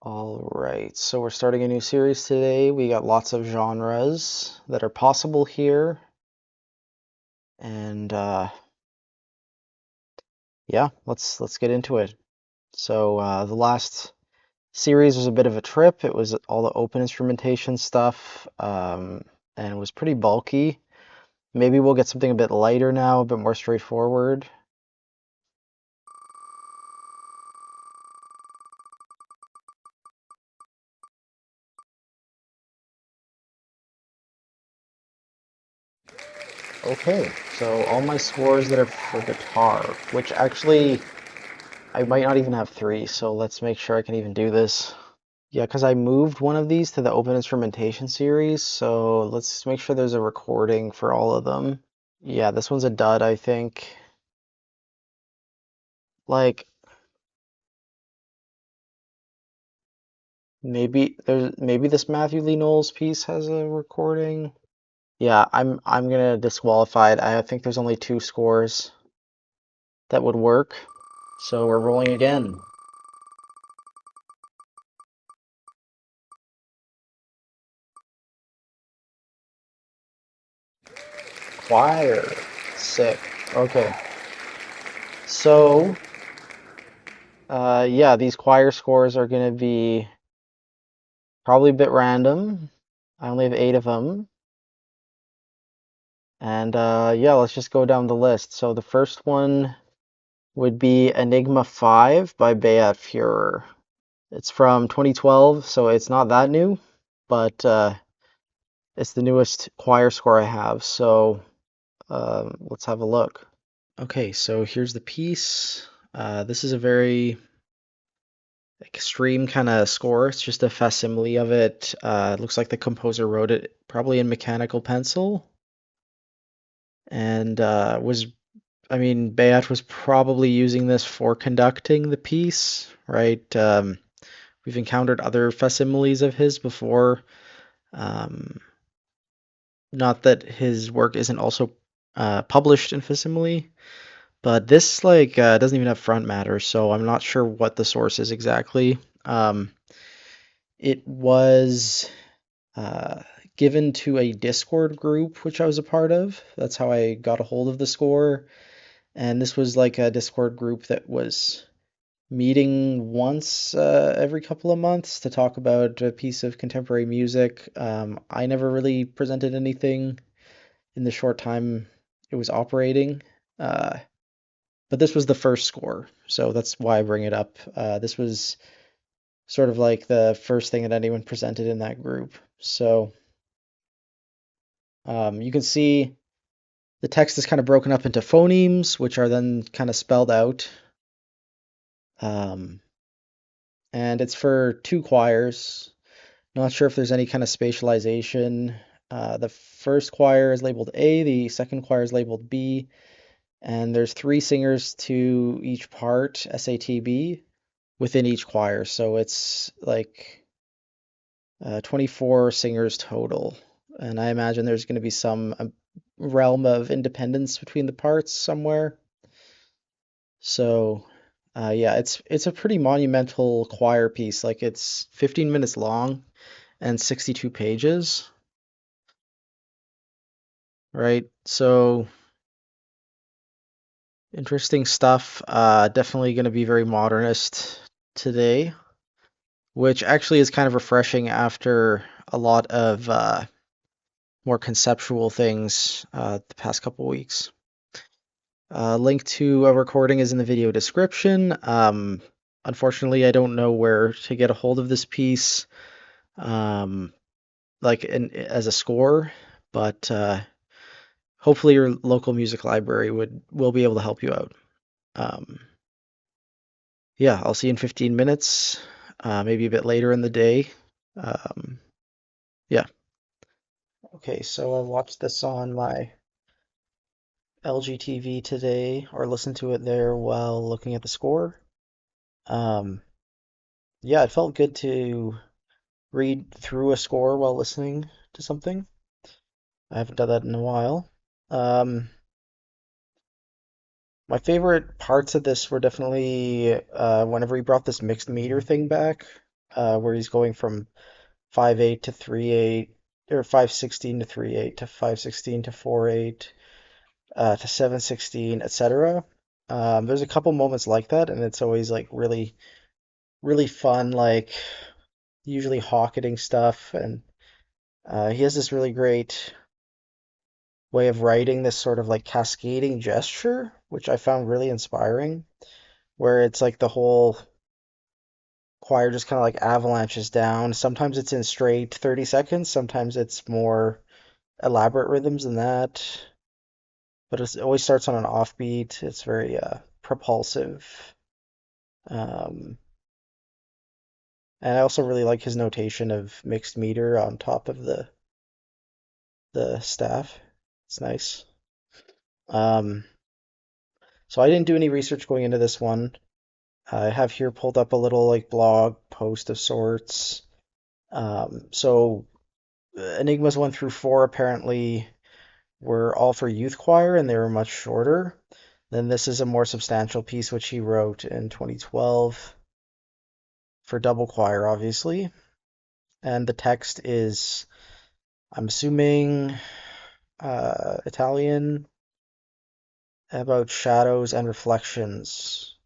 All right, so we're starting a new series today. We got lots of genres that are possible here, and yeah, let's get into it. So the last series was a bit of a trip. It was all the open instrumentation stuff, and it was pretty bulky. Maybe we'll get something a bit lighter now, a bit more straightforward. Okay, so all my scores that are for guitar, which actually I might not even have three, so let's make sure I can even do this. Yeah, because I moved one of these to the open instrumentation series, so let's make sure there's a recording for all of them. Yeah, this one's a dud, I think. Like maybe this Matthew Lee Knowles piece has a recording. Yeah, I'm gonna disqualify it. I think there's only two scores that would work. So we're rolling again. Choir. Sick. Okay. So yeah, these choir scores are gonna be probably a bit random. I only have eight of them. And yeah, let's just go down the list. So the first one would be Enigma V by Ep416. It's from 2012, so it's not that new, but it's the newest choir score I have. So let's have a look. Okay, so here's the piece. This is a very extreme kind of score. It's just a facsimile of it. It looks like the composer wrote it probably in mechanical pencil and I mean, Bayat was probably using this for conducting the piece, right? We've encountered other facsimiles of his before. Um, Not that his work isn't also published in facsimile, but this like doesn't even have front matter, so I'm not sure what the source is exactly. It was uh, given to a Discord group which I was a part of. That's how I got a hold of the score. And this was like a Discord group that was meeting once every couple of months to talk about a piece of contemporary music. I never really presented anything in the short time it was operating, uh, but this was the first score, so that's why I bring it up. This was sort of like the first thing that anyone presented in that group. So you can see the text is kind of broken up into phonemes, which are then kind of spelled out. Um, and it's for two choirs. Not sure if there's any kind of spatialization. The first choir is labeled A, the second choir is labeled B, and there's three singers to each part, SATB, within each choir. So it's like 24 singers total. And I imagine there's going to be some realm of independence between the parts somewhere. So yeah, it's a pretty monumental choir piece. Like it's 15 minutes long and 62 pages, right? So interesting stuff. Definitely going to be very modernist today, which actually is kind of refreshing after a lot of more conceptual things the past couple weeks. Link to a recording is in the video description. Unfortunately, I don't know where to get a hold of this piece, um, as a score, but hopefully your local music library will be able to help you out. Um, yeah, I'll see you in 15 minutes, maybe a bit later in the day. Um, yeah. Okay, so I watched this on my LG TV today, or listened to it there while looking at the score. Um, yeah, it felt good to read through a score while listening to something. I haven't done that in a while. Um, my favorite parts of this were definitely whenever he brought this mixed meter thing back. where he's going from 5/8 to 3/8, or 5/16 to 3/8 to 5/16 to 4/8 to 7/16, etc. There's a couple moments like that, and it's always like really, really fun, like usually hawketing stuff. And he has this really great way of writing this sort of like cascading gesture, which I found really inspiring, where it's like the whole choir just kind of like avalanches down. Sometimes it's in straight 30 seconds, sometimes it's more elaborate rhythms than that, but it always starts on an offbeat. It's very propulsive. Um, and I also really like his notation of mixed meter on top of the staff. It's nice. Um, so I didn't do any research going into this one. I have here pulled up a little like blog post of sorts. So Enigmas 1 through 4 apparently were all for youth choir and they were much shorter. Then this is a more substantial piece which he wrote in 2012 for double choir, obviously. And the text is, I'm assuming, Italian, about shadows and reflections.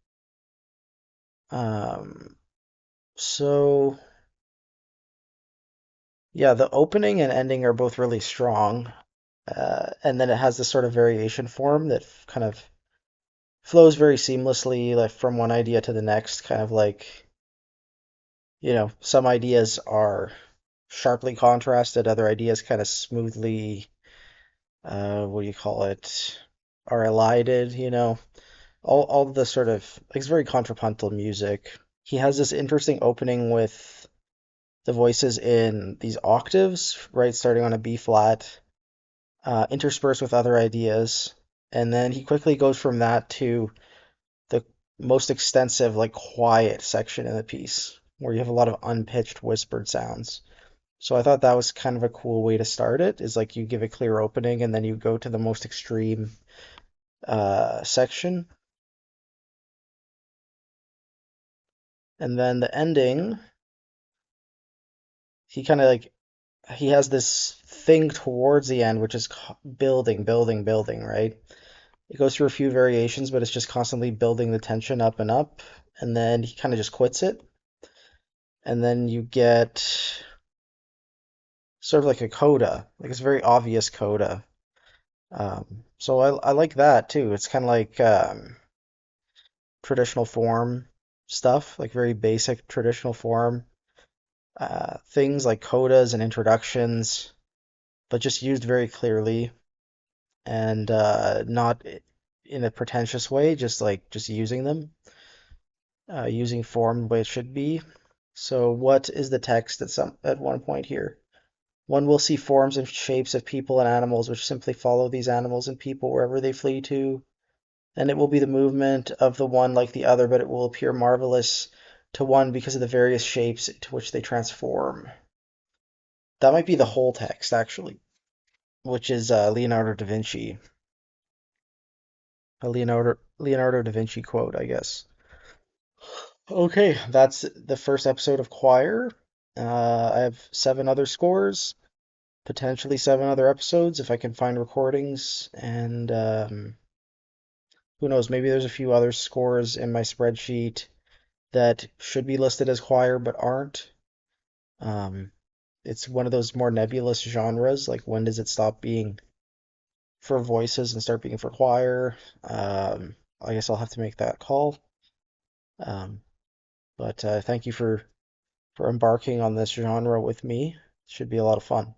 Um, so yeah, the opening and ending are both really strong. And then it has this sort of variation form that kind of flows very seamlessly, like from one idea to the next, kind of like, some ideas are sharply contrasted, other ideas kind of smoothly, what do you call it, are elided, all the sort of, like, it's very contrapuntal music. He has this interesting opening with the voices in these octaves, right, starting on a B flat, interspersed with other ideas. And then he quickly goes from that to the most extensive, like quiet section in the piece, where you have a lot of unpitched whispered sounds. So I thought that was kind of a cool way to start it, is like you give a clear opening and then you go to the most extreme section. And then the ending, he kind of like, he has this thing towards the end, which is building, building, building, right? It goes through a few variations, but it's just constantly building the tension up and up. And then he kind of just quits it. And then you get sort of like a coda, like it's a very obvious coda. So I like that too. It's kind of like traditional form stuff, like very basic traditional form. Things like codas and introductions, but just used very clearly and not in a pretentious way, just like just using them, using form the way it should be. So what is the text at one point here? One will see forms and shapes of people and animals which simply follow these animals and people wherever they flee to, and it will be the movement of the one like the other, but it will appear marvelous to one because of the various shapes to which they transform. That might be the whole text, actually, which is Leonardo da Vinci, a Leonardo da Vinci quote, I guess. Okay, that's the first episode of Choir. I have 7 other scores, potentially 7 other episodes if I can find recordings, and who knows, maybe there's a few other scores in my spreadsheet that should be listed as choir but aren't. Um, it's one of those more nebulous genres, like when does it stop being for voices and start being for choir? I guess I'll have to make that call. Um, but thank you for embarking on this genre with me. It should be a lot of fun.